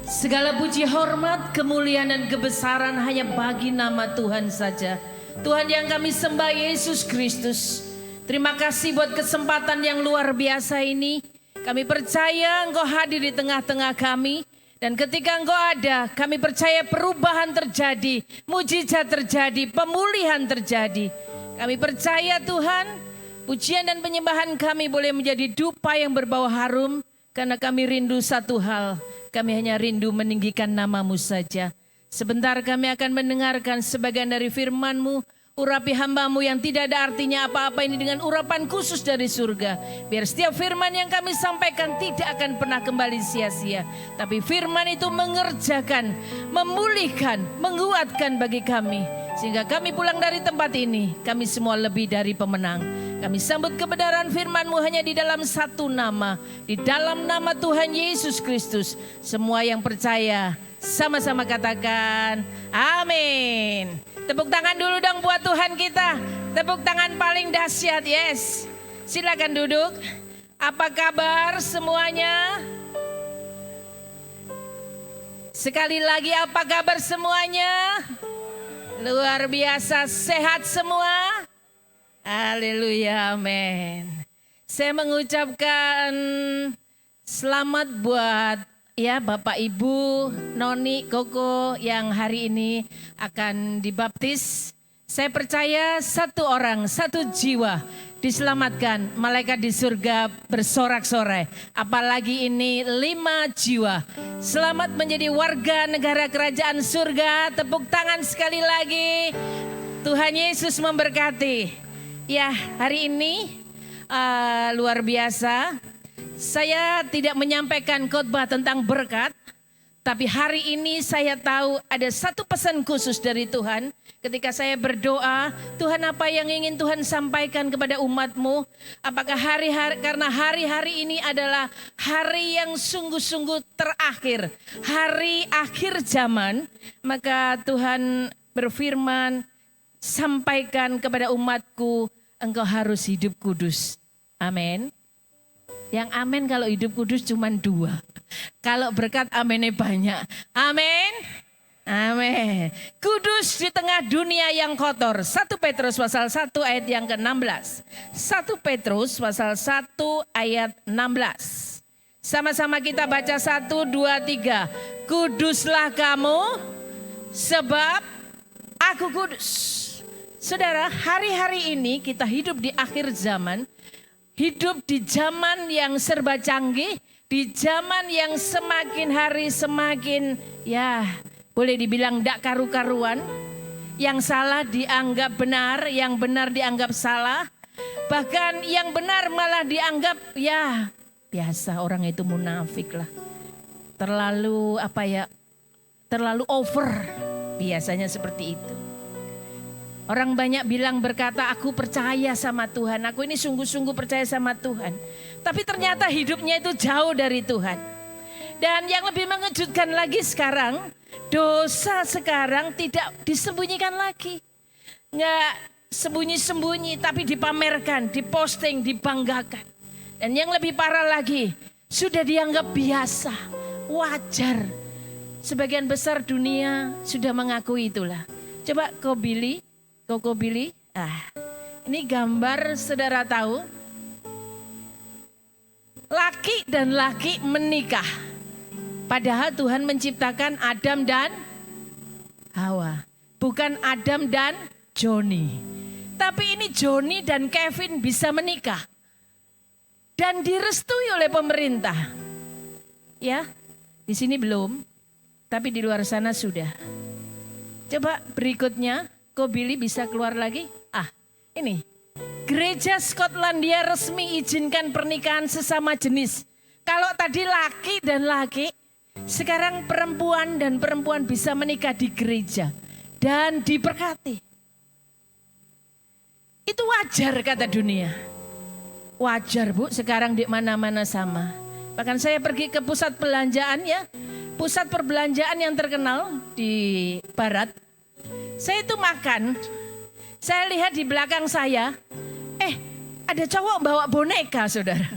Segala puji, hormat, kemuliaan dan kebesaran hanya bagi nama Tuhan saja. Tuhan yang kami sembah, Yesus Kristus. Terima kasih buat kesempatan yang luar biasa ini. Kami percaya Engkau hadir di tengah-tengah kami. Dan ketika Engkau ada, kami percaya perubahan terjadi, mujizat terjadi, pemulihan terjadi. Kami percaya Tuhan, pujian dan penyembahan kami boleh menjadi dupa yang berbau harum. Karena kami rindu satu hal, kami hanya rindu meninggikan nama-Mu saja. Sebentar kami akan mendengarkan sebagian dari firman-Mu. Urapi hamba-Mu yang tidak ada artinya apa-apa ini dengan urapan khusus dari surga. Biar setiap firman yang kami sampaikan tidak akan pernah kembali sia-sia. Tapi firman itu mengerjakan, memulihkan, menguatkan bagi kami. Sehingga kami pulang dari tempat ini, kami semua lebih dari pemenang. Kami sambut kebenaran firman-Mu hanya di dalam satu nama. Di dalam nama Tuhan Yesus Kristus. Semua yang percaya sama-sama katakan amin. Tepuk tangan dulu dong buat Tuhan kita. Tepuk tangan paling dahsyat, yes. Silakan duduk. Apa kabar semuanya? Sekali lagi, apa kabar semuanya? Luar biasa, sehat semua? Haleluya, amin. Saya mengucapkan selamat buat ya Bapak Ibu, Noni, Koko yang hari ini akan dibaptis. Saya percaya satu orang, satu jiwa diselamatkan. Malaikat di surga bersorak-sorai. Apalagi ini 5 jiwa. Selamat menjadi warga negara kerajaan surga. Tepuk tangan sekali lagi. Tuhan Yesus memberkati. Ya, hari ini luar biasa. Saya tidak menyampaikan khotbah tentang berkat, tapi hari ini saya tahu ada satu pesan khusus dari Tuhan. Ketika saya berdoa, Tuhan apa yang ingin Tuhan sampaikan kepada umat-Mu? Apakah karena hari-hari ini adalah hari yang sungguh-sungguh terakhir, hari akhir zaman, maka Tuhan berfirman, sampaikan kepada umatku, engkau harus hidup kudus. Amin. Yang amin kalau hidup kudus cuma 2. Kalau berkat aminnya banyak. Amin. Amin. Kudus di tengah dunia yang kotor. 1 Petrus pasal 1 ayat yang ke-16. 1 Petrus pasal 1 ayat 16. Sama-sama kita baca 1, 2, 3. Kuduslah kamu sebab aku kudus. Saudara, hari-hari ini kita hidup di akhir zaman. Hidup di zaman yang serba canggih, di zaman yang semakin hari semakin ya boleh dibilang tidak karu-karuan. Yang salah dianggap benar, yang benar dianggap salah. Bahkan yang benar malah dianggap ya biasa, orang itu munafik lah. Terlalu terlalu over, biasanya seperti itu. Orang banyak bilang berkata, aku percaya sama Tuhan. Aku ini sungguh-sungguh percaya sama Tuhan. Tapi ternyata hidupnya itu jauh dari Tuhan. Dan yang lebih mengejutkan lagi sekarang, dosa sekarang tidak disembunyikan lagi. Nggak sembunyi-sembunyi, tapi dipamerkan, diposting, dibanggakan. Dan yang lebih parah lagi, sudah dianggap biasa, wajar. Sebagian besar dunia sudah mengakui itulah. Coba Koko Billy, ini gambar saudara tahu. Laki dan laki menikah. Padahal Tuhan menciptakan Adam dan Hawa. Bukan Adam dan Joni. Tapi ini Joni dan Kevin bisa menikah. Dan direstui oleh pemerintah. Ya, di sini belum. Tapi di luar sana sudah. Coba berikutnya. Kok Billy bisa keluar lagi? Ini. Gereja Skotlandia resmi izinkan pernikahan sesama jenis. Kalau tadi laki dan laki, sekarang perempuan dan perempuan bisa menikah di gereja. Dan diberkati. Itu wajar kata dunia. Wajar Bu, sekarang di mana-mana sama. Bahkan saya pergi ke pusat perbelanjaan ya. Pusat perbelanjaan yang terkenal di barat. Saya itu makan, saya lihat di belakang saya, ada cowok bawa boneka saudara.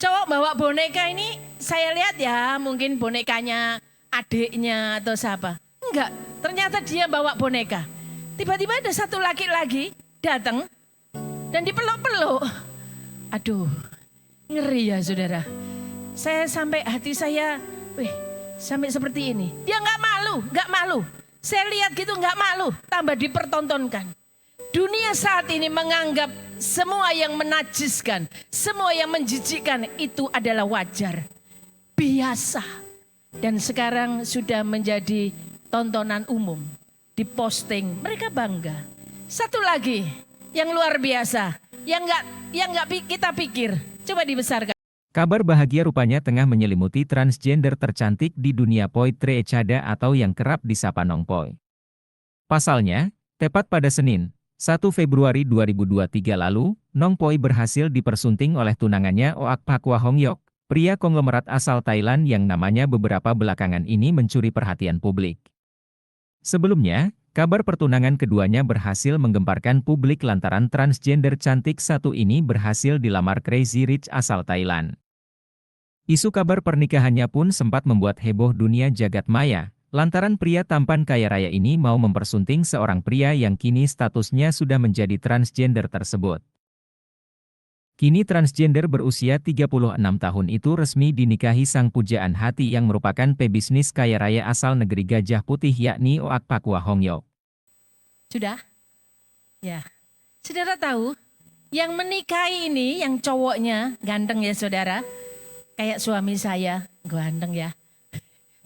Cowok bawa boneka ini saya lihat ya mungkin bonekanya adiknya atau siapa. Enggak, ternyata dia bawa boneka. Tiba-tiba ada satu laki-laki datang dan dipeluk-peluk. Aduh, ngeri ya saudara. Saya sampai hati saya, sampai seperti ini. Dia nggak malu. Saya lihat gitu nggak malu, tambah dipertontonkan. Dunia saat ini menganggap semua yang menajiskan, semua yang menjijikkan itu adalah wajar, biasa. Dan sekarang sudah menjadi tontonan umum, diposting, mereka bangga. Satu lagi yang luar biasa, yang nggak kita pikir, coba dibesarkan. Kabar bahagia rupanya tengah menyelimuti transgender tercantik di dunia Poi Tre Echada atau yang kerap disapa Nong Poi. Pasalnya, tepat pada Senin, 1 Februari 2023 lalu, Nong Poi berhasil dipersunting oleh tunangannya Oak Pakwa Hongyok, pria konglomerat asal Thailand yang namanya beberapa belakangan ini mencuri perhatian publik. Sebelumnya, kabar pertunangan keduanya berhasil menggemparkan publik lantaran transgender cantik satu ini berhasil dilamar Crazy Rich asal Thailand. Isu kabar pernikahannya pun sempat membuat heboh dunia jagat maya, lantaran pria tampan kaya raya ini mau mempersunting seorang pria yang kini statusnya sudah menjadi transgender tersebut. Kini transgender berusia 36 tahun itu resmi dinikahi sang pujaan hati yang merupakan pebisnis kaya raya asal negeri Gajah Putih yakni Oak Pakwa Hongyok. Sudah? Ya. Saudara tahu, yang menikahi ini, yang cowoknya ganteng ya saudara. Kayak suami saya, ganteng ya.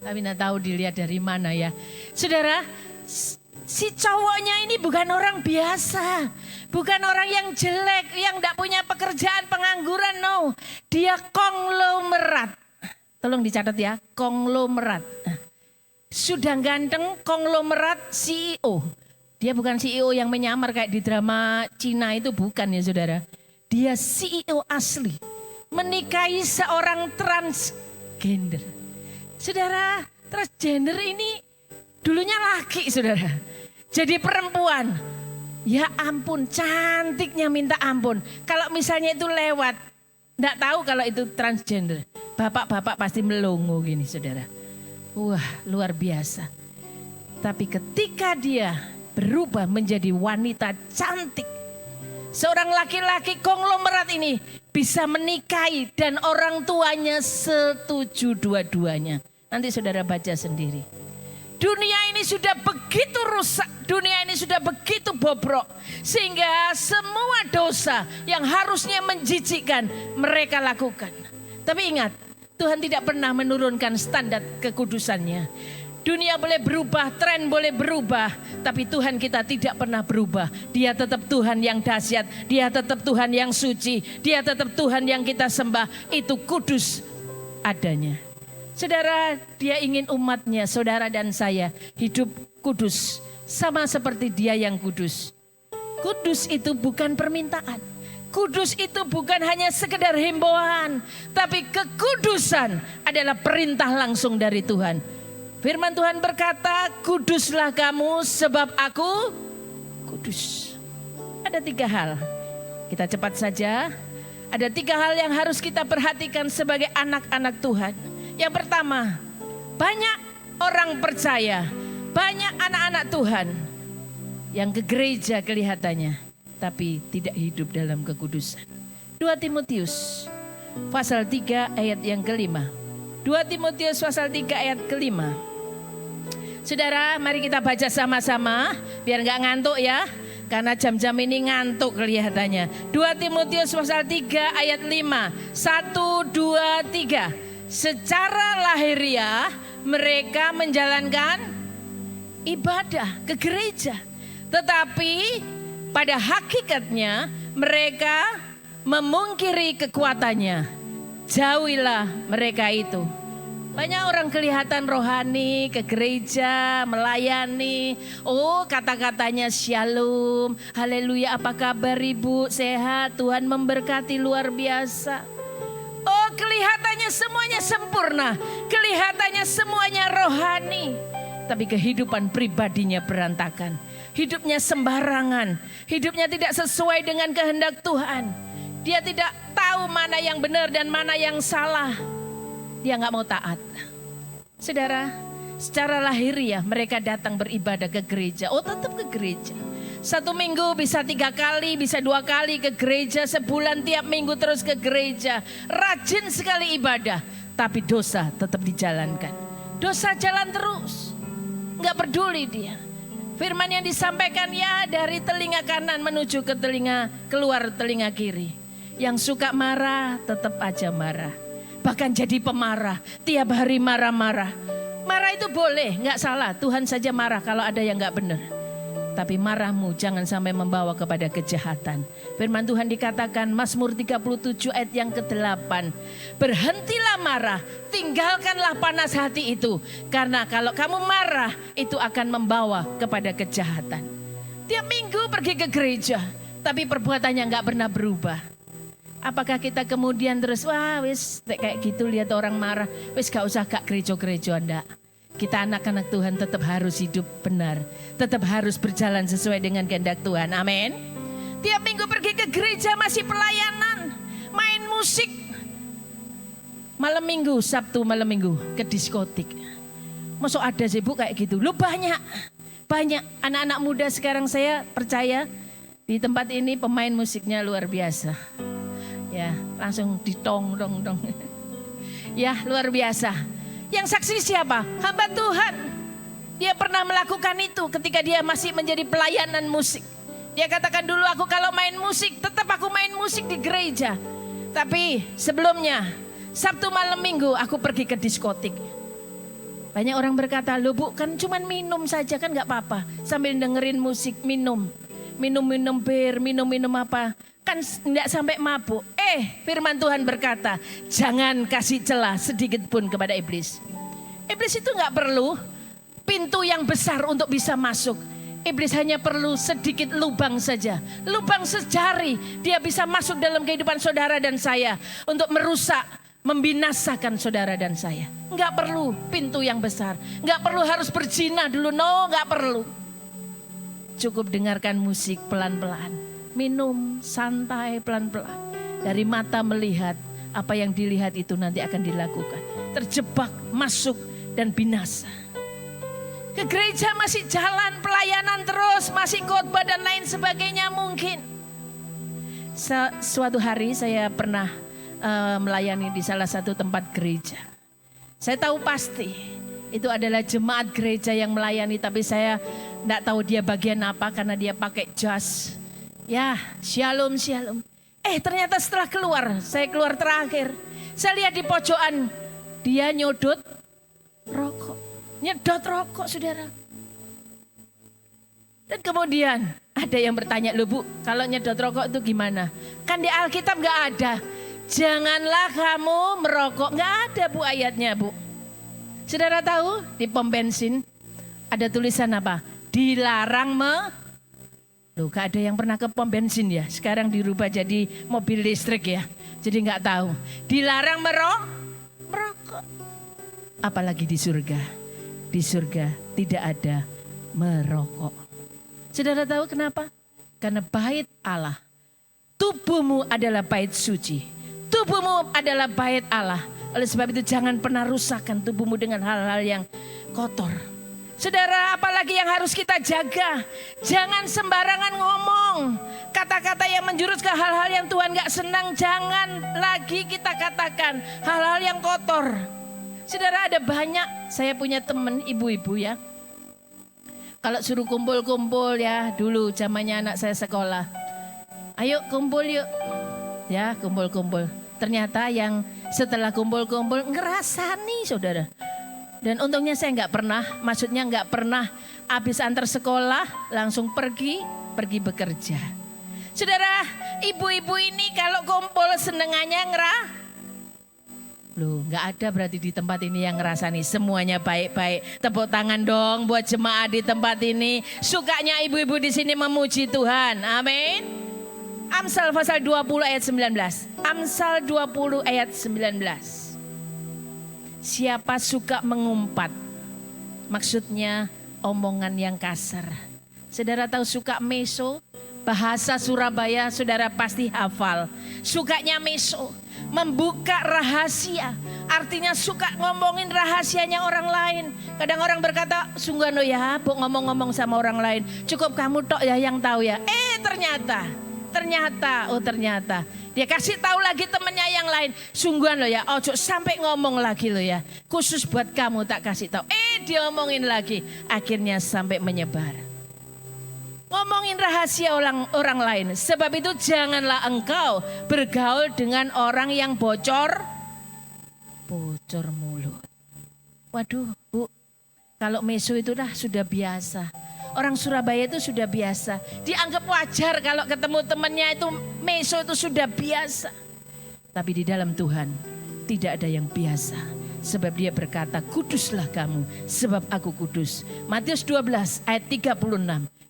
Tapi nggak tahu dilihat dari mana ya. Saudara, si cowoknya ini bukan orang biasa. Bukan orang yang jelek, yang tidak punya pekerjaan, pengangguran, no. Dia konglomerat. Tolong dicatat ya, konglomerat. Sudah ganteng, konglomerat, CEO. Dia bukan CEO yang menyamar kayak di drama Cina itu, bukan ya saudara. Dia CEO asli. Menikahi seorang transgender. Saudara, transgender ini dulunya laki saudara. Jadi perempuan. Ya ampun, cantiknya minta ampun. Kalau misalnya itu lewat, enggak tahu kalau itu transgender. Bapak-bapak pasti melongo gini saudara. Wah, luar biasa. Tapi ketika dia berubah menjadi wanita cantik, seorang laki-laki konglomerat ini bisa menikahi dan orang tuanya setuju dua-duanya. Nanti saudara baca sendiri. Dunia ini sudah begitu rusak, dunia ini sudah begitu bobrok. Sehingga semua dosa yang harusnya menjijikkan mereka lakukan. Tapi ingat, Tuhan tidak pernah menurunkan standar kekudusannya. Dunia boleh berubah, tren boleh berubah, tapi Tuhan kita tidak pernah berubah. Dia tetap Tuhan yang dahsyat, Dia tetap Tuhan yang suci, Dia tetap Tuhan yang kita sembah, itu kudus adanya. Saudara, Dia ingin umatnya, saudara dan saya, hidup kudus, sama seperti Dia yang kudus. Kudus itu bukan permintaan. Kudus itu bukan hanya sekedar himbauan, tapi kekudusan adalah perintah langsung dari Tuhan. Firman Tuhan berkata, kuduslah kamu sebab aku kudus. Ada 3 hal, kita cepat saja. Ada 3 hal yang harus kita perhatikan sebagai anak-anak Tuhan. Yang pertama, banyak orang percaya, banyak anak-anak Tuhan yang ke gereja kelihatannya, tapi tidak hidup dalam kekudusan. 2 Timotius pasal 3 ayat yang kelima. 2 Timotius pasal 3 ayat kelima. Saudara, mari kita baca sama-sama biar nggak ngantuk ya. Karena jam-jam ini ngantuk kelihatannya. 2 Timotius pasal 3 ayat 5. 1, 2, 3. Secara lahiriah mereka menjalankan ibadah ke gereja. Tetapi pada hakikatnya mereka memungkiri kekuatannya. Jauhilah mereka itu. Banyak orang kelihatan rohani, ke gereja, melayani. Oh, kata-katanya shalom, haleluya, apa kabar ibu, sehat, Tuhan memberkati luar biasa. Oh, kelihatannya semuanya sempurna, kelihatannya semuanya rohani. Tapi kehidupan pribadinya berantakan. Hidupnya sembarangan, hidupnya tidak sesuai dengan kehendak Tuhan. Dia tidak tahu mana yang benar dan mana yang salah. Dia nggak mau taat. Saudara, Secara lahiriah mereka datang beribadah ke gereja. Oh, tetap ke gereja. 1 minggu bisa 3 kali, bisa 2 kali ke gereja. Sebulan tiap minggu terus ke gereja. Rajin sekali ibadah. Tapi dosa tetap dijalankan. Dosa jalan terus. Nggak peduli dia. Firman yang disampaikan ya dari telinga kanan menuju ke telinga, keluar telinga kiri. Yang suka marah tetap aja marah. Bahkan jadi pemarah. Tiap hari marah-marah. Marah itu boleh, nggak salah. Tuhan saja marah kalau ada yang nggak benar. Tapi marahmu jangan sampai membawa kepada kejahatan. Firman Tuhan dikatakan Mazmur 37 ayat yang ke-8. Berhentilah marah, tinggalkanlah panas hati itu. Karena kalau kamu marah itu akan membawa kepada kejahatan. Tiap minggu pergi ke gereja, tapi perbuatannya nggak pernah berubah. Apakah kita kemudian terus, wah wis kayak gitu lihat orang marah, wis gak usah gak gereja-gereja enggak. Kita anak-anak Tuhan tetap harus hidup benar. Tetap harus berjalan sesuai dengan kehendak Tuhan. Amin. Tiap minggu pergi ke gereja masih pelayanan. Main musik. Malam minggu, Sabtu malam minggu ke diskotik. Masuk ada sih Bu kayak gitu. Lu banyak. Banyak anak-anak muda sekarang saya percaya di tempat ini pemain musiknya luar biasa. Ya langsung ditong dong dong. Ya luar biasa. Yang saksi siapa? Hamba Tuhan. Dia pernah melakukan itu ketika dia masih menjadi pelayanan musik. Dia katakan dulu aku kalau main musik, tetap aku main musik di gereja. Tapi sebelumnya, Sabtu malam minggu aku pergi ke diskotik. Banyak orang berkata, loh Bu kan cuman minum saja kan gak apa-apa. Sambil dengerin musik minum. Minum-minum bir, minum-minum apa. Kan tidak sampai mabuk. Firman Tuhan berkata, jangan kasih celah sedikit pun kepada iblis. Iblis itu gak perlu pintu yang besar untuk bisa masuk. Iblis hanya perlu sedikit lubang saja. Lubang sejari dia bisa masuk dalam kehidupan saudara dan saya. Untuk merusak, membinasakan saudara dan saya. Gak perlu pintu yang besar. Gak perlu harus berzina dulu. No, gak perlu. Cukup dengarkan musik pelan-pelan. Minum santai pelan-pelan. Dari mata melihat apa yang dilihat itu nanti akan dilakukan. Terjebak, masuk dan binasa. Ke gereja masih jalan pelayanan terus, masih khotbah dan lain sebagainya mungkin. Suatu hari saya pernah melayani di salah satu tempat gereja. Saya tahu pasti itu adalah jemaat gereja yang melayani, tapi saya tidak tahu dia bagian apa karena dia pakai jas. Ya, shalom, shalom. Ternyata setelah keluar, saya keluar terakhir. Saya lihat di pojokan, dia nyodot rokok. Nyedot rokok, saudara. Dan kemudian ada yang bertanya, loh Bu, kalau nyedot rokok itu gimana? Kan di Alkitab gak ada. Janganlah kamu merokok. Gak ada Bu ayatnya Bu. Saudara tahu di pom bensin ada tulisan apa? Dilarang Loh, gak ada yang pernah ke pom bensin ya. Sekarang dirubah jadi mobil listrik ya. Jadi gak tahu. Dilarang merokok. Apalagi di surga. Di surga tidak ada merokok. Saudara tahu kenapa? Karena bait Allah. Tubuhmu adalah bait suci. Tubuhmu adalah bait Allah. Oleh sebab itu jangan pernah rusakkan tubuhmu dengan hal-hal yang kotor. Saudara, apalagi yang harus kita jaga. Jangan sembarangan ngomong. Kata-kata yang menjurus ke hal-hal yang Tuhan gak senang. Jangan lagi kita katakan hal-hal yang kotor. Saudara, ada banyak. Saya punya teman ibu-ibu ya. Kalau suruh kumpul-kumpul ya. Dulu zamannya anak saya sekolah. Ayo kumpul yuk. Ya kumpul-kumpul. Ternyata yang setelah kumpul-kumpul ngerasani saudara. Dan untungnya saya nggak pernah, maksudnya nggak pernah habis antar sekolah langsung pergi bekerja. Saudara, ibu-ibu ini kalau kumpul senengannya Loh, nggak ada berarti di tempat ini yang ngerasani semuanya baik-baik. Tepuk tangan dong buat jemaat di tempat ini. Sukanya ibu-ibu di sini memuji Tuhan. Amin. Amsal pasal 20 ayat 19. Amsal 20 ayat 19. Siapa suka mengumpat, maksudnya omongan yang kasar. Saudara tahu suka meso, bahasa Surabaya saudara pasti hafal. Sukanya meso, membuka rahasia. artinya suka ngomongin rahasianya orang lain. Kadang orang berkata, sungguh no ya, bu ngomong-ngomong sama orang lain. Cukup kamu tok ya yang tahu ya. Ternyata dia kasih tahu lagi temennya yang lain. Sungguhan lo ya, ojo sampai ngomong lagi lo ya. Khusus buat kamu tak kasih tahu. Dia omongin lagi. Akhirnya sampai menyebar. Ngomongin rahasia orang lain. Sebab itu janganlah engkau bergaul dengan orang yang bocor mulut. Waduh bu, kalau meso itu sudah biasa. Orang Surabaya itu sudah biasa. Dianggap wajar kalau ketemu temannya itu meso itu sudah biasa. Tapi di dalam Tuhan tidak ada yang biasa. Sebab dia berkata, kuduslah kamu sebab aku kudus. Matius 12 ayat 36.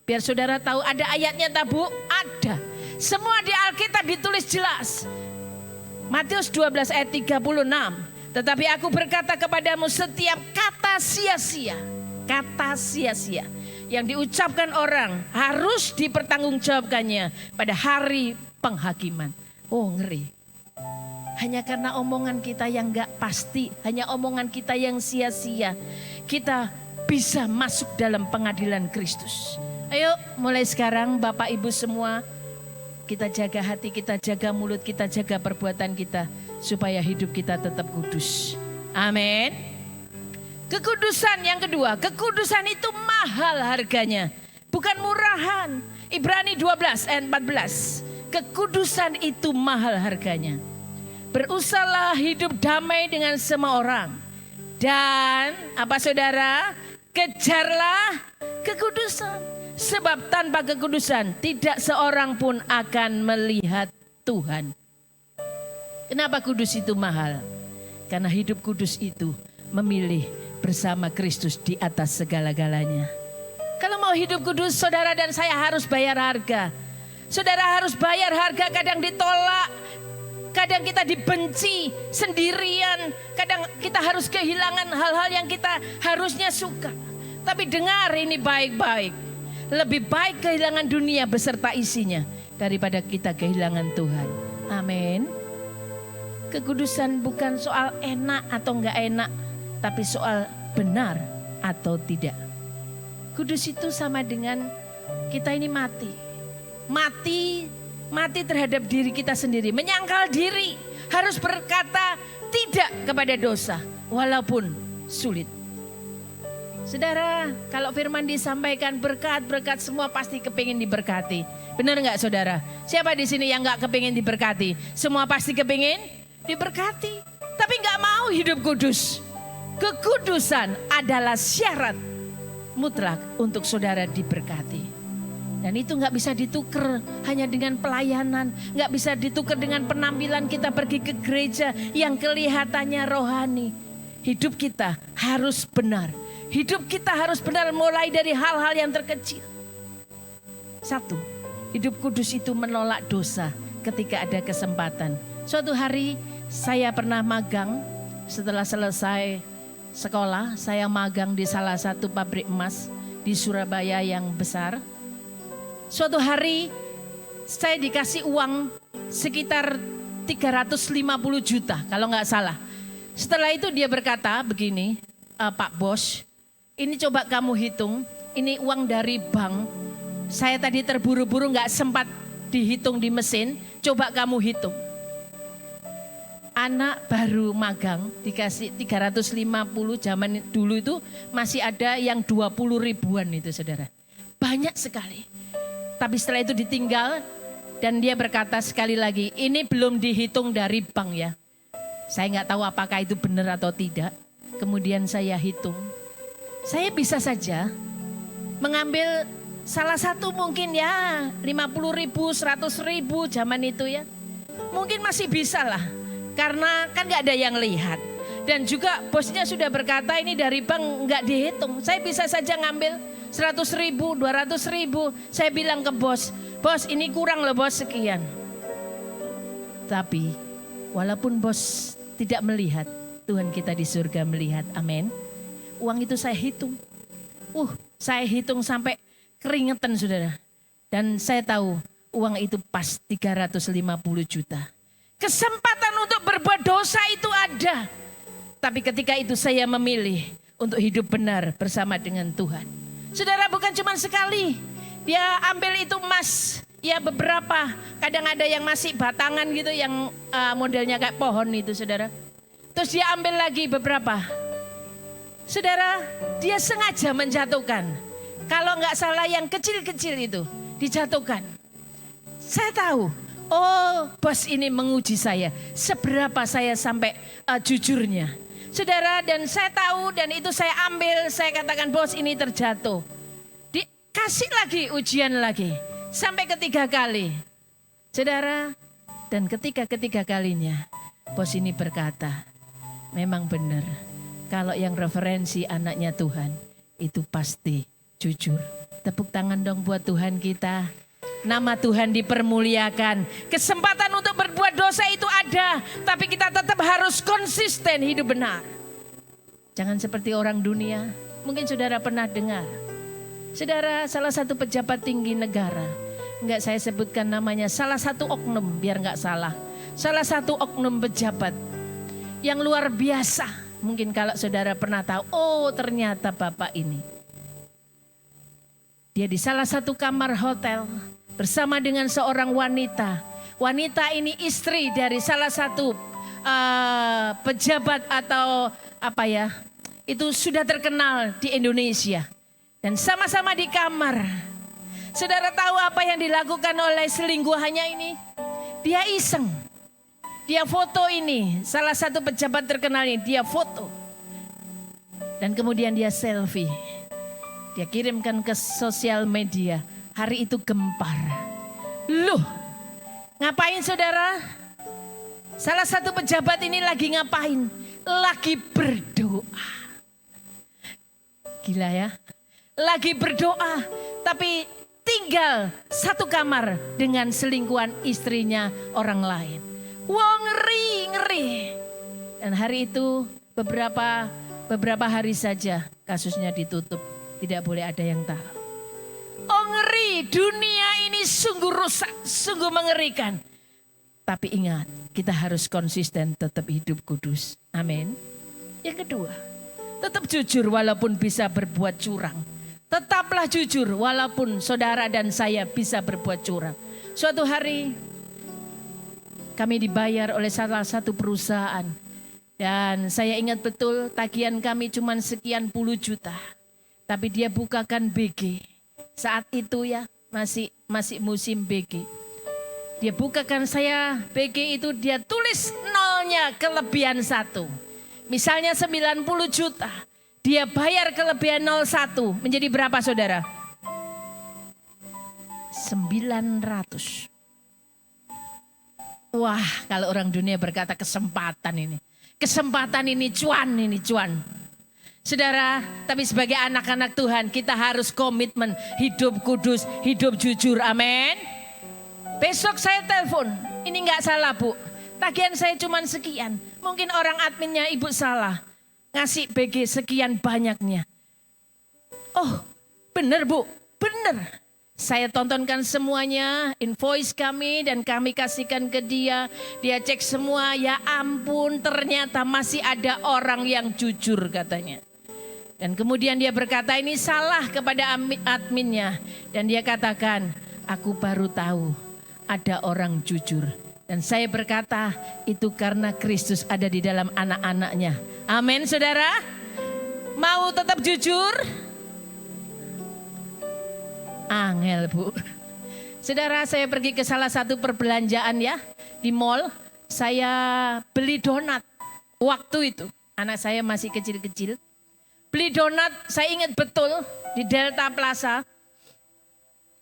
Biar saudara tahu ada ayatnya tak bu? Ada. Semua di Alkitab ditulis jelas. Matius 12 ayat 36. Tetapi aku berkata kepadamu, setiap kata sia-sia yang diucapkan orang harus dipertanggungjawabkannya pada hari penghakiman. Oh ngeri. Hanya karena omongan kita yang gak pasti, hanya omongan kita yang sia-sia, kita bisa masuk dalam pengadilan Kristus. Ayo mulai sekarang Bapak Ibu semua, kita jaga hati, kita jaga mulut, kita jaga perbuatan kita, supaya hidup kita tetap kudus. Amin. Kekudusan yang kedua, kekudusan itu mahal harganya, bukan murahan. Ibrani 12 ayat 14, kekudusan itu mahal harganya. Berusahalah hidup damai dengan semua orang. Dan apa saudara, kejarlah kekudusan. Sebab tanpa kekudusan tidak seorang pun akan melihat Tuhan. Kenapa kudus itu mahal? Karena hidup kudus itu memilih bersama Kristus di atas segala-galanya. Kalau mau hidup kudus, saudara dan saya harus bayar harga. Saudara harus bayar harga, kadang ditolak, kadang kita dibenci sendirian, kadang kita harus kehilangan hal-hal yang kita harusnya suka. Tapi dengar ini baik-baik, lebih baik kehilangan dunia beserta isinya daripada kita kehilangan Tuhan. Amin. Kekudusan bukan soal enak atau enggak enak, tapi soal benar atau tidak. Kudus itu sama dengan kita ini mati. Mati terhadap diri kita sendiri. Menyangkal diri. Harus berkata tidak kepada dosa. Walaupun sulit. Saudara, kalau firman disampaikan berkat semua pasti kepingin diberkati. Benar enggak saudara? Siapa di sini yang enggak kepingin diberkati? Semua pasti kepingin diberkati. Tapi enggak mau hidup kudus. Kekudusan adalah syarat mutlak untuk saudara diberkati. Dan itu gak bisa ditukar hanya dengan pelayanan. Gak bisa ditukar dengan penampilan kita pergi ke gereja yang kelihatannya rohani. Hidup kita harus benar. Hidup kita harus benar mulai dari hal-hal yang terkecil. Satu, hidup kudus itu menolak dosa ketika ada kesempatan. Suatu hari saya pernah magang setelah selesai sekolah, saya magang di salah satu pabrik emas di Surabaya yang besar. Suatu hari saya dikasih uang sekitar 350 juta kalau nggak salah. Setelah itu dia berkata begini, Pak Bos, ini coba kamu hitung, ini uang dari bank. Saya tadi terburu-buru nggak sempat dihitung di mesin, coba kamu hitung. Anak baru magang dikasih 350, zaman dulu itu masih ada yang 20 ribuan itu saudara. Banyak sekali. Tapi setelah itu ditinggal dan dia berkata sekali lagi, ini belum dihitung dari bank ya. Saya nggak tahu apakah itu benar atau tidak. Kemudian saya hitung. Saya bisa saja mengambil salah satu mungkin ya 50 ribu, 100 ribu zaman itu ya. Mungkin masih bisa lah. Karena kan gak ada yang lihat. Dan juga bosnya sudah berkata ini dari bank gak dihitung. Saya bisa saja ngambil 100 ribu, 200 ribu. Saya bilang ke bos, bos ini kurang loh bos sekian. Tapi walaupun bos tidak melihat, Tuhan kita di surga melihat, amin. Uang itu saya hitung. Saya hitung sampai keringetan saudara. Dan saya tahu uang itu pas 350 juta. Kesempatan untuk berbuat dosa itu ada. Tapi ketika itu saya memilih untuk hidup benar bersama dengan Tuhan. Saudara, bukan cuma sekali. Dia ambil itu emas. Ya beberapa. Kadang ada yang masih batangan gitu. Yang modelnya kayak pohon itu saudara. Terus dia ambil lagi beberapa. Saudara, dia sengaja menjatuhkan. Kalau nggak salah yang kecil-kecil itu dijatuhkan. Saya tahu, oh bos ini menguji saya. Seberapa saya sampai jujurnya. Saudara, dan saya tahu dan itu saya ambil. Saya katakan bos ini terjatuh. Dikasih lagi ujian lagi. Sampai ketiga kali. Saudara, dan ketiga kalinya bos ini berkata, memang benar. Kalau yang referensi anaknya Tuhan itu pasti jujur. Tepuk tangan dong buat Tuhan kita. Nama Tuhan dipermuliakan. Kesempatan untuk berbuat dosa itu ada. Tapi kita tetap harus konsisten hidup benar. Jangan seperti orang dunia. Mungkin saudara pernah dengar. Saudara, salah satu pejabat tinggi negara. Enggak saya sebutkan namanya. Salah satu oknum biar enggak salah. Salah satu oknum pejabat. Yang luar biasa. Mungkin kalau saudara pernah tahu. Oh ternyata bapak ini. Dia di salah satu kamar hotel. Bersama dengan seorang wanita. Wanita ini istri dari salah satu pejabat atau apa ya. Itu sudah terkenal di Indonesia. Dan sama-sama di kamar. Saudara tahu apa yang dilakukan oleh selingkuhannya ini? Dia iseng. Dia foto ini. Salah satu pejabat terkenal ini. Dia foto. Dan kemudian dia selfie. Dia kirimkan ke sosial media. Hari itu gempar. Loh, ngapain saudara? Salah satu pejabat ini lagi ngapain? Lagi berdoa. Gila ya. Lagi berdoa. Tapi tinggal satu kamar dengan selingkuhan istrinya orang lain. Wah ngeri. Dan hari itu beberapa hari saja kasusnya ditutup. Tidak boleh ada yang tahu. Oh ngeri, dunia ini sungguh rusak, sungguh mengerikan. Tapi ingat, kita harus konsisten tetap hidup kudus. Amin. Yang kedua, tetap jujur walaupun bisa berbuat curang. Tetaplah jujur walaupun saudara dan saya bisa berbuat curang. Suatu hari kami dibayar oleh salah satu perusahaan. Dan saya ingat betul tagihan kami cuma sekian puluh juta. Tapi dia bukakan BG. Saat itu ya masih musim BG. Dia bukakan saya BG itu dia tulis nolnya kelebihan 1. Misalnya 90 juta. Dia bayar kelebihan 01 menjadi berapa saudara? 900. Wah kalau orang dunia berkata kesempatan ini. Kesempatan ini cuan. Saudara, tapi sebagai anak-anak Tuhan kita harus komitmen hidup kudus, hidup jujur, amin. Besok saya telepon, ini enggak salah bu, tagihan saya cuma sekian. Mungkin orang adminnya ibu salah, ngasih BG sekian banyaknya. Oh benar bu, benar. Saya tontonkan semuanya, invoice kami dan kami kasihkan ke dia. Dia cek semua, ya ampun ternyata masih ada orang yang jujur katanya. Dan kemudian dia berkata ini salah kepada adminnya. Dan dia katakan, aku baru tahu ada orang jujur. Dan saya berkata, itu karena Kristus ada di dalam anak-anaknya. Amin saudara. Mau tetap jujur? Angel bu. Saudara saya pergi ke salah satu perbelanjaan ya. Di mall. Saya beli donat. Waktu itu anak saya masih kecil-kecil. Beli donat, saya ingat betul di Delta Plaza.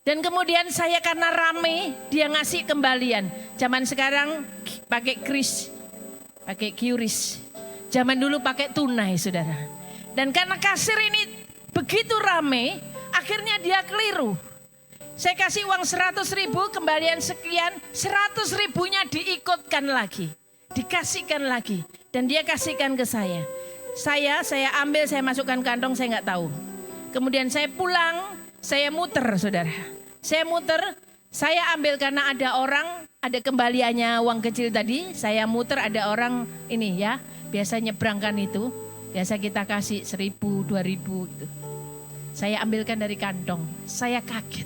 Dan kemudian saya karena rame, dia ngasih kembalian. Zaman sekarang pakai kris, pakai QRIS. Zaman dulu pakai tunai saudara. Dan karena kasir ini begitu rame, akhirnya dia keliru. Saya kasih uang 100.000, kembalian sekian, 100.000-nya diikutkan lagi. Dikasihkan lagi. Dan dia kasihkan ke saya. Saya ambil, saya masukkan kantong, saya nggak tahu. Kemudian saya pulang, saya muter saudara. Saya muter, saya ambil karena ada orang, ada kembaliannya uang kecil tadi. Saya muter ada orang ini ya. biasa nyebrangkan itu, biasa kita kasih 1.000, 2.000 gitu. Saya ambilkan dari kantong, saya kaget.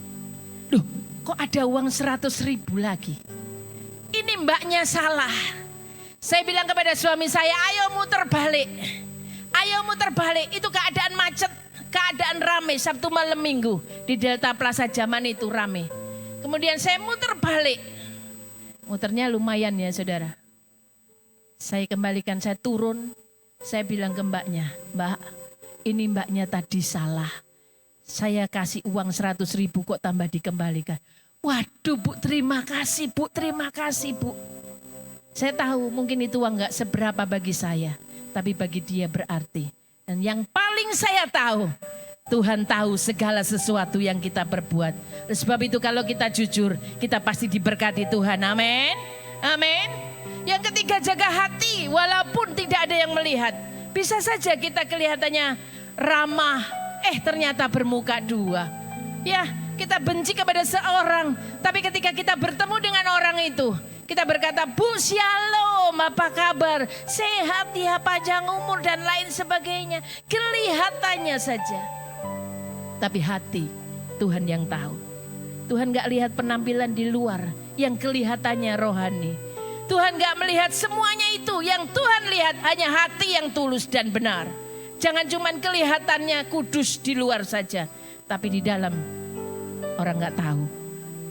Loh, kok ada uang 100.000 lagi? Ini mbaknya salah. Saya bilang kepada suami saya, ayo muter balik. Ayo muter balik, itu keadaan macet, keadaan rame, Sabtu malam Minggu. Di Delta Plaza zaman itu rame. Kemudian saya muter balik. Muternya lumayan ya saudara. Saya kembalikan, saya turun. Saya bilang ke mbaknya, Mbak, ini mbaknya tadi salah. Saya kasih uang 100.000 kok tambah dikembalikan. Waduh Bu, terima kasih Bu, terima kasih Bu. Saya tahu mungkin itu uang gak seberapa bagi saya. Tapi bagi dia berarti. Dan yang paling saya tahu, Tuhan tahu segala sesuatu yang kita perbuat. Oleh sebab itu kalau kita jujur, kita pasti diberkati Tuhan. Amin. Amin. Yang ketiga, jaga hati walaupun tidak ada yang melihat. Bisa saja kita kelihatannya ramah, ternyata bermuka dua. Ya, kita benci kepada seorang, tapi ketika kita bertemu dengan orang itu, kita berkata, Bu Shalom, apa kabar? Sehat ya, panjang umur dan lain sebagainya. Kelihatannya saja. Tapi hati Tuhan yang tahu. Tuhan gak lihat penampilan di luar yang kelihatannya rohani. Tuhan gak melihat semuanya itu. Yang Tuhan lihat hanya hati yang tulus dan benar. Jangan cuman kelihatannya kudus di luar saja. Tapi di dalam orang gak tahu.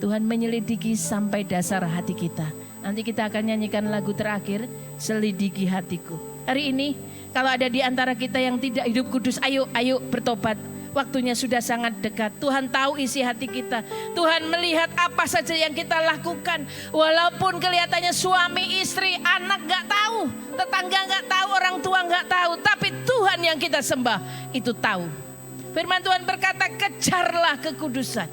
Tuhan menyelidiki sampai dasar hati kita. Nanti kita akan nyanyikan lagu terakhir, Selidiki Hatiku. Hari ini kalau ada di antara kita yang tidak hidup kudus, ayo bertobat. Waktunya sudah sangat dekat. Tuhan tahu isi hati kita. Tuhan melihat apa saja yang kita lakukan. Walaupun kelihatannya suami, istri, anak gak tahu. Tetangga gak tahu, orang tua gak tahu. Tapi Tuhan yang kita sembah itu tahu. Firman Tuhan berkata, kejarlah kekudusan.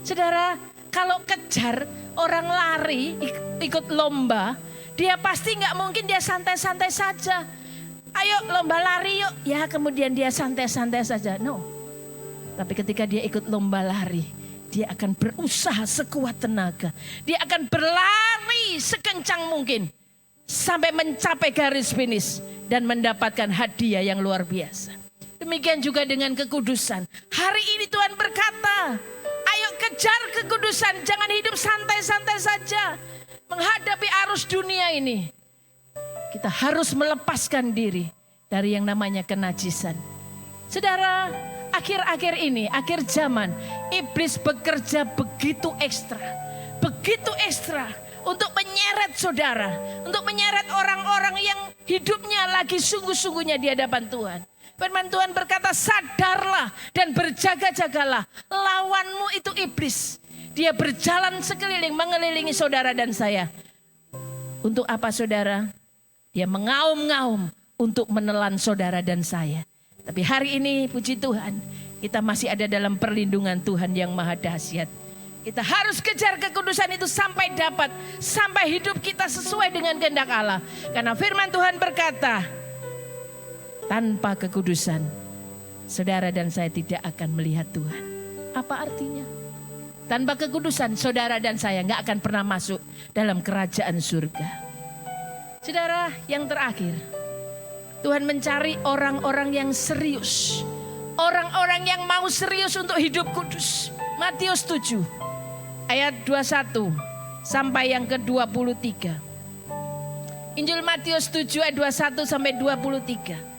Saudara, kalau kejar orang lari ikut lomba, dia pasti gak mungkin dia santai-santai saja. Ayo lomba lari yuk. Ya kemudian dia santai-santai saja. No. Tapi ketika dia ikut lomba lari, dia akan berusaha sekuat tenaga. Dia akan berlari sekencang mungkin sampai mencapai garis finish dan mendapatkan hadiah yang luar biasa. Demikian juga dengan kekudusan. Hari ini Tuhan berkata, ayo kejar kekudusan, jangan hidup santai-santai saja. Menghadapi arus dunia ini, kita harus melepaskan diri dari yang namanya kenajisan. Saudara, akhir-akhir ini, akhir zaman, iblis bekerja begitu ekstra untuk menyeret saudara, untuk menyeret orang-orang yang hidupnya lagi sungguh-sungguhnya di hadapan Tuhan. Firman Tuhan berkata, sadarlah dan berjaga-jagalah, lawanmu itu iblis. Dia berjalan sekeliling, mengelilingi saudara dan saya. Untuk apa saudara? Dia mengaum-ngaum untuk menelan saudara dan saya. Tapi hari ini puji Tuhan, kita masih ada dalam perlindungan Tuhan yang maha dahsyat. Kita harus kejar kekudusan itu sampai dapat, sampai hidup kita sesuai dengan kehendak Allah. Karena firman Tuhan berkata, tanpa kekudusan, saudara dan saya tidak akan melihat Tuhan. Apa artinya? Tanpa kekudusan, saudara dan saya gak akan pernah masuk dalam kerajaan surga. Saudara, yang terakhir, Tuhan mencari orang-orang yang serius. Orang-orang yang mau serius untuk hidup kudus. Matius 7 ayat 21 sampai yang ke-23. Injil Matius 7 ayat 21 sampai 23.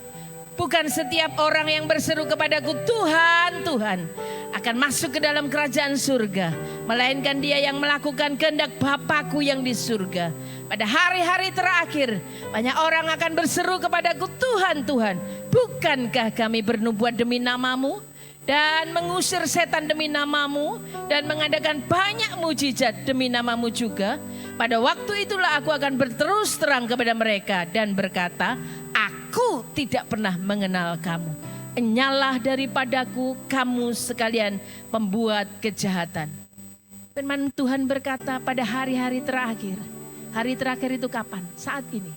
Bukan setiap orang yang berseru kepadaku, Tuhan, Tuhan, akan masuk ke dalam kerajaan surga. Melainkan dia yang melakukan kehendak Bapa-Ku yang di surga. Pada hari-hari terakhir, banyak orang akan berseru kepadaku, Tuhan, Tuhan, bukankah kami bernubuat demi nama-Mu? Dan mengusir setan demi nama-Mu? Dan mengadakan banyak mujizat demi nama-Mu juga? Pada waktu itulah aku akan berterus terang kepada mereka dan berkata, aku tidak pernah mengenal kamu. Enyalah daripadaku kamu sekalian pembuat kejahatan. Firman Tuhan berkata pada hari-hari terakhir. Hari terakhir itu kapan? Saat ini.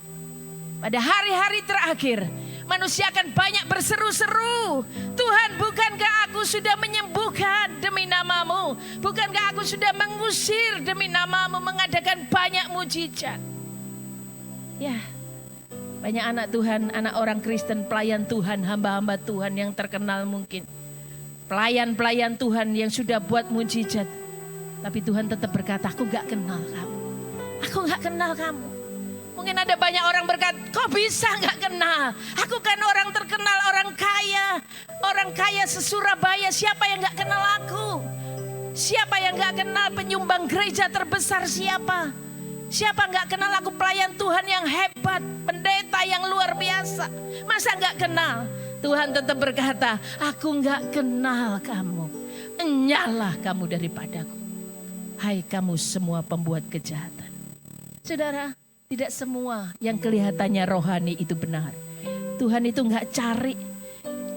Pada hari-hari terakhir manusia akan banyak berseru-seru. Tuhan, bukankah aku sudah menyembuhkan demi nama-Mu? Bukankah aku sudah mengusir demi nama-Mu, mengadakan banyak mujizat? Ya, Banyak anak Tuhan, anak orang Kristen, pelayan Tuhan, hamba-hamba Tuhan yang terkenal mungkin. Pelayan-pelayan Tuhan yang sudah buat mujizat. Tapi Tuhan tetap berkata, aku gak kenal kamu. Aku gak kenal kamu. Mungkin ada banyak orang berkata, kok bisa gak kenal? Aku kan orang terkenal, orang kaya. Orang kaya se-Surabaya, siapa yang gak kenal aku? Siapa yang gak kenal penyumbang gereja terbesar siapa? Siapa gak kenal aku pelayan Tuhan yang hebat, pendeta yang luar biasa? Masa gak kenal? Tuhan tetap berkata, aku gak kenal kamu. Enyalah kamu daripadaku. Hai kamu semua pembuat kejahatan. Saudara, tidak semua yang kelihatannya rohani itu benar. Tuhan itu gak cari.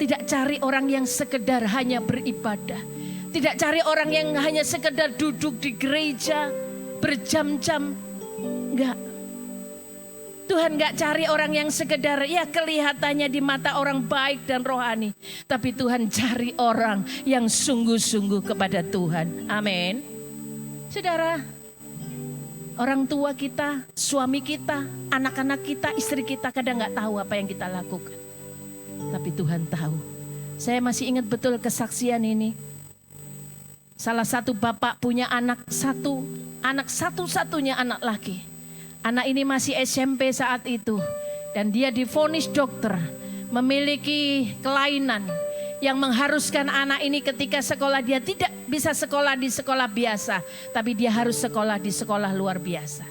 Tidak cari orang yang sekedar hanya beribadah. Tidak cari orang yang hanya sekedar duduk di gereja berjam-jam. Enggak. Tuhan gak cari orang yang sekedar ya kelihatannya di mata orang baik dan rohani. Tapi Tuhan cari orang yang sungguh-sungguh kepada Tuhan. Amin. Saudara, orang tua kita, suami kita, anak-anak kita, istri kita kadang gak tahu apa yang kita lakukan. Tapi Tuhan tahu. Saya masih ingat betul kesaksian ini. Salah satu bapak punya anak satu-satunya anak laki. Anak ini masih SMP saat itu. Dan dia divonis dokter memiliki kelainan yang mengharuskan anak ini ketika sekolah dia tidak bisa sekolah di sekolah biasa. Tapi dia harus sekolah di sekolah luar biasa.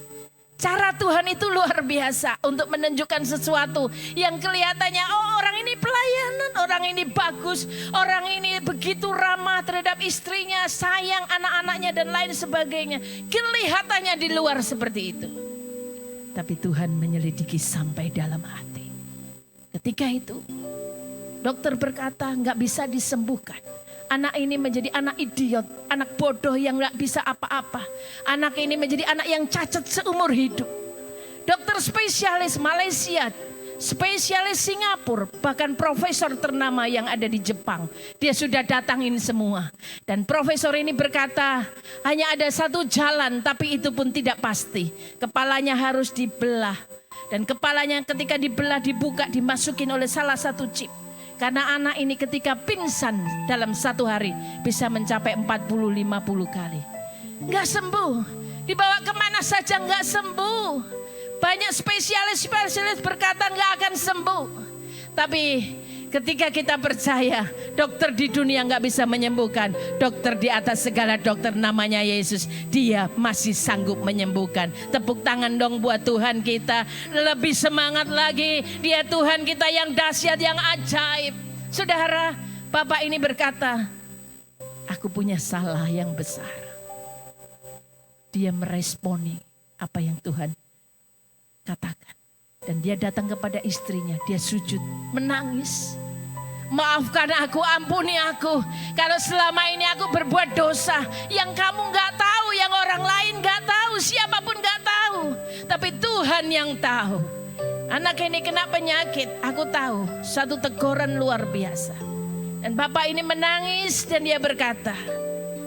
Cara Tuhan itu luar biasa untuk menunjukkan sesuatu yang kelihatannya orang ini pelayanan, orang ini bagus, orang ini begitu ramah terhadap istrinya, sayang anak-anaknya dan lain sebagainya. Kelihatannya di luar seperti itu. Tapi Tuhan menyelidiki sampai dalam hati. Ketika itu dokter berkata nggak bisa disembuhkan. Anak ini menjadi anak idiot, anak bodoh yang gak bisa apa-apa. Anak ini menjadi anak yang cacat seumur hidup. Dokter spesialis Malaysia, spesialis Singapura, bahkan profesor ternama yang ada di Jepang. Dia sudah datangin semua. Dan profesor ini berkata, hanya ada satu jalan tapi itu pun tidak pasti. Kepalanya harus dibelah. Dan kepalanya ketika dibelah, dibuka, dimasukin oleh salah satu chip. Karena anak ini ketika pingsan dalam satu hari bisa mencapai 40-50 kali. Gak sembuh. Dibawa kemana saja gak sembuh. Banyak spesialis berkata gak akan sembuh. Tapi ketika kita percaya dokter di dunia gak bisa menyembuhkan. Dokter di atas segala dokter namanya Yesus. Dia masih sanggup menyembuhkan. Tepuk tangan dong buat Tuhan kita. Lebih semangat lagi. Dia Tuhan kita yang dahsyat, yang ajaib. Saudara, Bapak ini berkata, aku punya salah yang besar. Dia meresponi apa yang Tuhan katakan. Dan dia datang kepada istrinya, dia sujud, menangis. Maafkan aku, ampuni aku. Kalau selama ini aku berbuat dosa yang kamu gak tahu, yang orang lain gak tahu, siapapun gak tahu. Tapi Tuhan yang tahu. Anak ini kena penyakit, aku tahu. Satu teguran luar biasa. Dan bapak ini menangis dan dia berkata,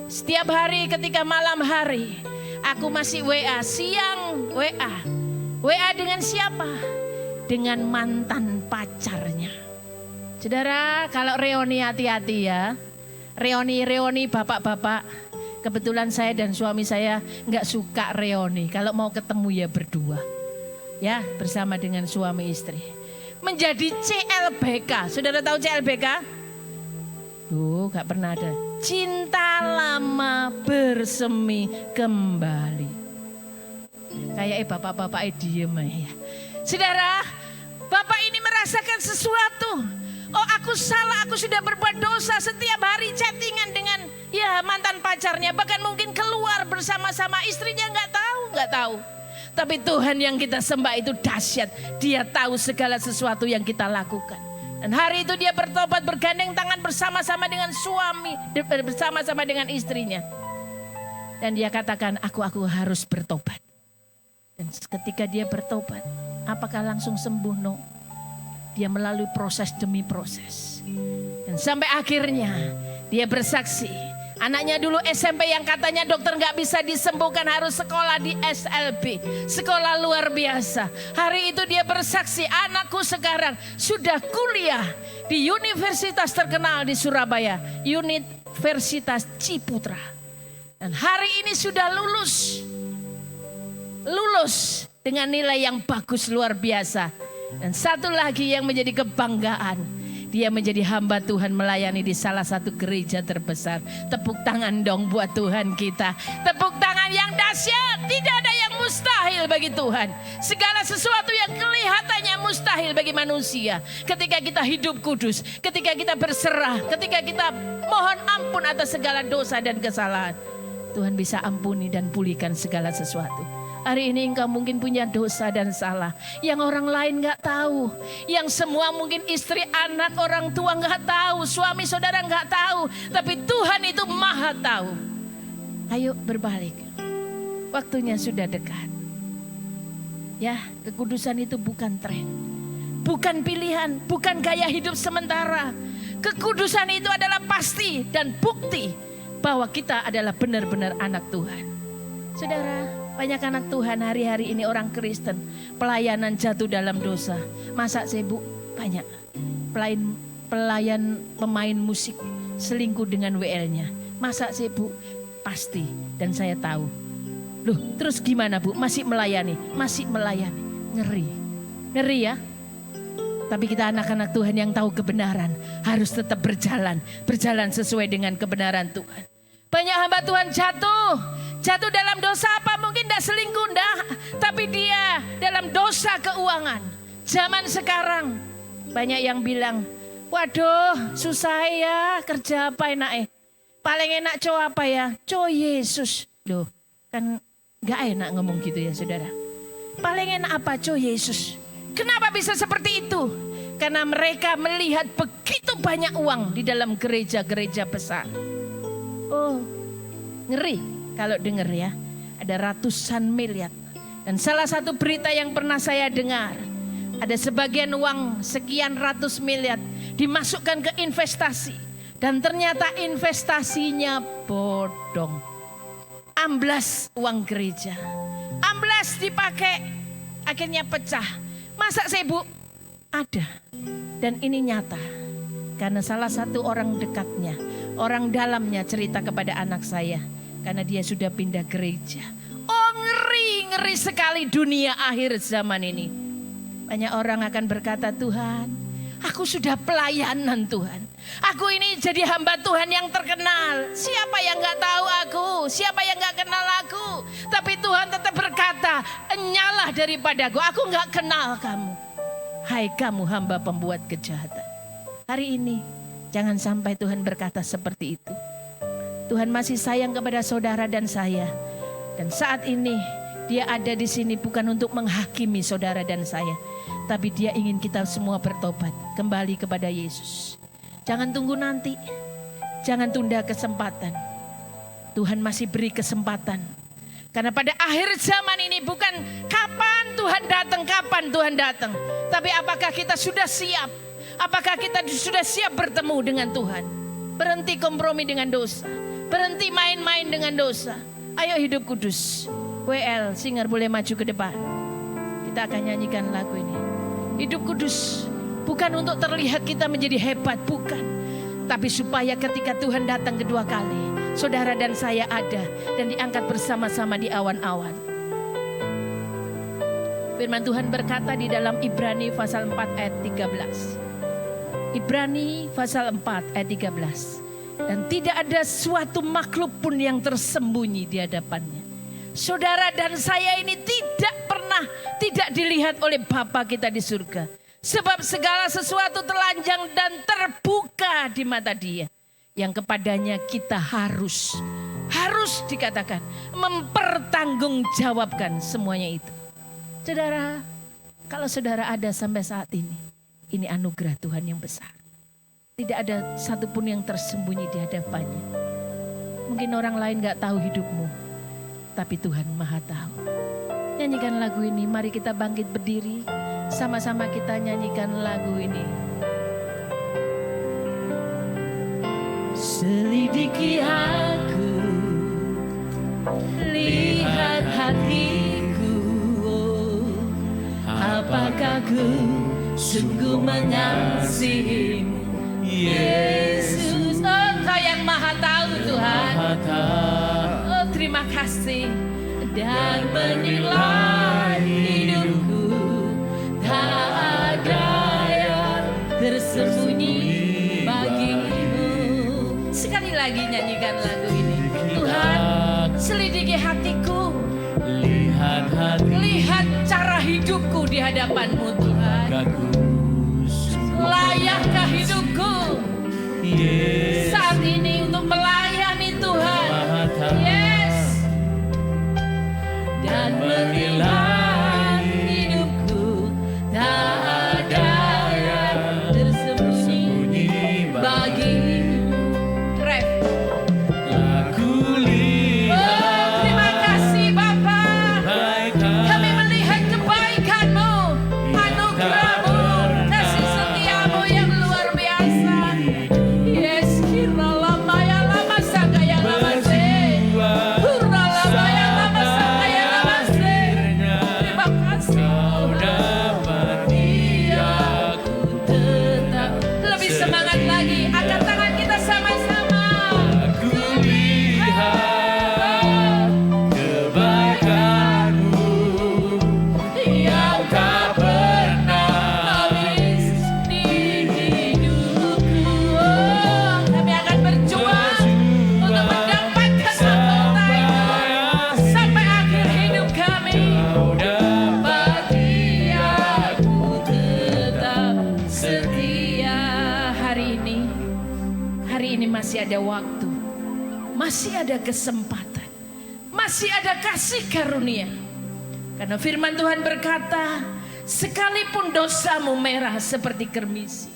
setiap hari ketika malam hari, aku masih WA, siang WA. WA dengan siapa? Dengan mantan pacarnya. Saudara, kalau reuni hati-hati ya. Reuni bapak-bapak. Kebetulan saya dan suami saya gak suka reuni. Kalau mau ketemu ya berdua. Ya, bersama dengan suami istri. Menjadi CLBK. Saudara tahu CLBK? Tuh, gak pernah ada. Cinta lama bersemi kembali. Kayak bapak-bapak diem ya. Saudara, bapak ini merasakan sesuatu. Oh, aku salah, aku sudah berbuat dosa. Setiap hari chattingan dengan mantan pacarnya. Bahkan mungkin keluar bersama-sama istrinya, nggak tahu. Tapi Tuhan yang kita sembah itu dahsyat. Dia tahu segala sesuatu yang kita lakukan. Dan hari itu dia bertobat, bergandeng tangan bersama-sama dengan suami, bersama-sama dengan istrinya. Dan dia katakan, aku harus bertobat. Dan ketika dia bertobat, apakah langsung sembuh? No. Dia melalui proses demi proses. Dan sampai akhirnya dia bersaksi, Anaknya dulu SMP yang katanya dokter nggak bisa disembuhkan, harus sekolah di SLB. Sekolah luar biasa. Hari itu dia bersaksi, anakku sekarang sudah kuliah di universitas terkenal di Surabaya. Universitas Ciputra. Dan hari ini sudah lulus. Lulus dengan nilai yang bagus luar biasa. Dan satu lagi yang menjadi kebanggaan. Dia menjadi hamba Tuhan melayani di salah satu gereja terbesar. Tepuk tangan dong buat Tuhan kita. Tepuk tangan yang dahsyat. Tidak ada yang mustahil bagi Tuhan. Segala sesuatu yang kelihatannya mustahil bagi manusia. Ketika kita hidup kudus. Ketika kita berserah. Ketika kita mohon ampun atas segala dosa dan kesalahan. Tuhan bisa ampuni dan pulihkan segala sesuatu. Hari ini engkau mungkin punya dosa dan salah yang orang lain gak tahu. Yang semua mungkin istri, anak, orang tua gak tahu. Suami, saudara gak tahu. Tapi Tuhan itu maha tahu. Ayo berbalik. Waktunya sudah dekat. Ya, kekudusan itu bukan tren. Bukan pilihan, bukan gaya hidup sementara. Kekudusan itu adalah pasti dan bukti bahwa kita adalah benar-benar anak Tuhan. Saudara, banyak anak Tuhan hari-hari ini orang Kristen pelayanan jatuh dalam dosa. Masa sih Bu? Banyak. Pelayan pemain musik selingkuh dengan WL-nya. Masa sih Bu? Pasti, dan saya tahu. Loh, terus gimana Bu? Masih melayani? Masih melayani. Ngeri. Ngeri ya? Tapi kita anak-anak Tuhan yang tahu kebenaran harus tetap berjalan. Berjalan sesuai dengan kebenaran Tuhan. Banyak hamba Tuhan jatuh dalam dosa apa? Mungkin tidak selingkuh, enggak. Tapi dia dalam dosa keuangan. Zaman sekarang banyak yang bilang, waduh susah ya, kerja apa enak paling enak cow apa ya? Cow Yesus. Loh, kan enggak enak ngomong gitu ya saudara. Paling enak apa? Cow Yesus. Kenapa bisa seperti itu? Karena mereka melihat begitu banyak uang di dalam gereja-gereja besar. Oh, ngeri kalau dengar ya. Ada ratusan miliar. Dan salah satu berita yang pernah saya dengar. Ada sebagian uang sekian ratus miliar dimasukkan ke investasi. Dan ternyata investasinya bodong. Amblas uang gereja. Amblas dipakai, akhirnya pecah. Masa sih Bu? Ada. Dan ini nyata. Karena salah satu orang dekatnya, orang dalamnya cerita kepada anak saya. Karena dia sudah pindah gereja. Oh ngeri sekali dunia akhir zaman ini. Banyak orang akan berkata, Tuhan, aku sudah pelayanan Tuhan. Aku ini jadi hamba Tuhan yang terkenal. Siapa yang gak tahu aku? Siapa yang gak kenal aku? Tapi Tuhan tetap berkata, enyalah daripadaku. Aku gak kenal kamu. Hai kamu hamba pembuat kejahatan. Hari ini jangan sampai Tuhan berkata seperti itu. Tuhan masih sayang kepada saudara dan saya. Dan saat ini dia ada di sini bukan untuk menghakimi saudara dan saya. Tapi dia ingin kita semua bertobat. Kembali kepada Yesus. Jangan tunggu nanti. Jangan tunda kesempatan. Tuhan masih beri kesempatan. Karena pada akhir zaman ini bukan kapan Tuhan datang. Tapi apakah kita sudah siap? Apakah kita sudah siap bertemu dengan Tuhan? Berhenti kompromi dengan dosa. Berhenti main-main dengan dosa. Ayo hidup kudus. WL, singer boleh maju ke depan. Kita akan nyanyikan lagu ini. Hidup kudus. Bukan untuk terlihat kita menjadi hebat, bukan. Tapi supaya ketika Tuhan datang kedua kali, saudara dan saya ada dan diangkat bersama-sama di awan-awan. Firman Tuhan berkata di dalam Ibrani pasal 4 ayat 13. Ibrani pasal 4 ayat 13. Dan tidak ada suatu makhluk pun yang tersembunyi di hadapannya. Saudara dan saya ini tidak dilihat oleh Bapa kita di surga. Sebab segala sesuatu telanjang dan terbuka di mata Dia. Yang kepadanya kita harus dikatakan mempertanggungjawabkan semuanya itu. Saudara, kalau saudara ada sampai saat ini anugerah Tuhan yang besar. Tidak ada satupun yang tersembunyi di hadapannya. Mungkin orang lain gak tahu hidupmu. Tapi Tuhan maha tahu. Nyanyikan lagu ini. Mari kita bangkit berdiri. Sama-sama kita nyanyikan lagu ini. Selidiki hati Aku sungguh mengasihimu, Yesus. Oh, Kau yang maha tahu Tuhan. Oh, terima kasih. Dan menilai hidupku, tak ada yang tersembunyi bagimu. Sekali lagi nyanyikan lagu ini. Tuhan, selidiki hatiku, lihat cara hidupku di hadapan-Mu Tuhan. Layakkah hidupku saat ini untuk melayani Tuhan? Yes. Dan menilai hidupku, tak ada yang tersembunyi bagimu. Ref. Oh, terima kasih Bapa. Kami melihat kebaikan-Mu, anugerah-Mu, kasih setia-Mu yang luar biasa. Yes, kira lama ya lama sakaya lama se. Hurra lama ya lama sakaya lama se. Terima kasih. Aku tetap lebih semangat lagi. Angkat tangan kita sama-sama. Yang tak pernah habis di hidupku. Oh, kami akan berjuang untuk mendapatkan mahkota itu sampai akhir hidup kami. Bagi aku tetap setia. Hari ini masih ada waktu, masih ada kesempatan, masih ada kasih karunia. Karena firman Tuhan berkata, sekalipun dosamu merah seperti kermisi,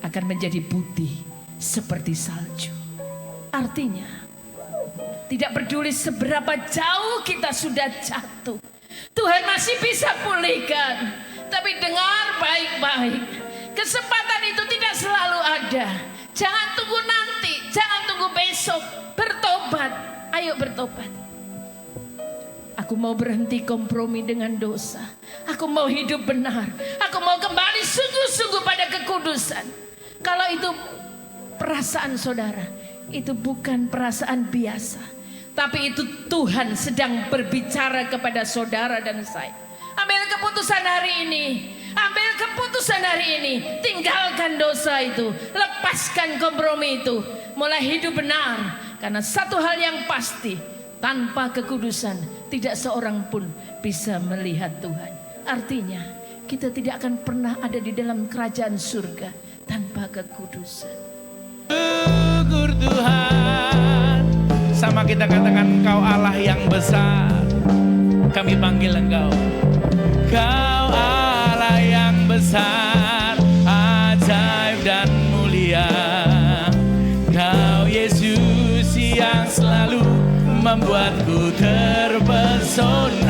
akan menjadi putih seperti salju. Artinya, tidak peduli seberapa jauh kita sudah jatuh, Tuhan masih bisa pulihkan. Tapi dengar baik-baik, kesempatan itu tidak selalu ada. Jangan tunggu nanti, jangan tunggu besok. Bertobat, ayo bertobat. Aku mau berhenti kompromi dengan dosa. Aku mau hidup benar. Aku mau kembali sungguh-sungguh pada kekudusan. Kalau itu perasaan saudara, itu bukan perasaan biasa. Tapi itu Tuhan sedang berbicara kepada saudara dan saya. Ambil keputusan hari ini. Ambil keputusan hari ini. Tinggalkan dosa itu. Lepaskan kompromi itu. Mulai hidup benar. Karena satu hal yang pasti, tanpa kekudusan tidak seorang pun bisa melihat Tuhan. Artinya kita tidak akan pernah ada di dalam kerajaan surga tanpa kekudusan. Syukur Tuhan. Sama kita katakan, Engkau Allah yang besar. Kami panggil Engkau. Kau Allah yang besar, ajaib dan mulia. Kau Yesus yang selalu membuatku terpesona.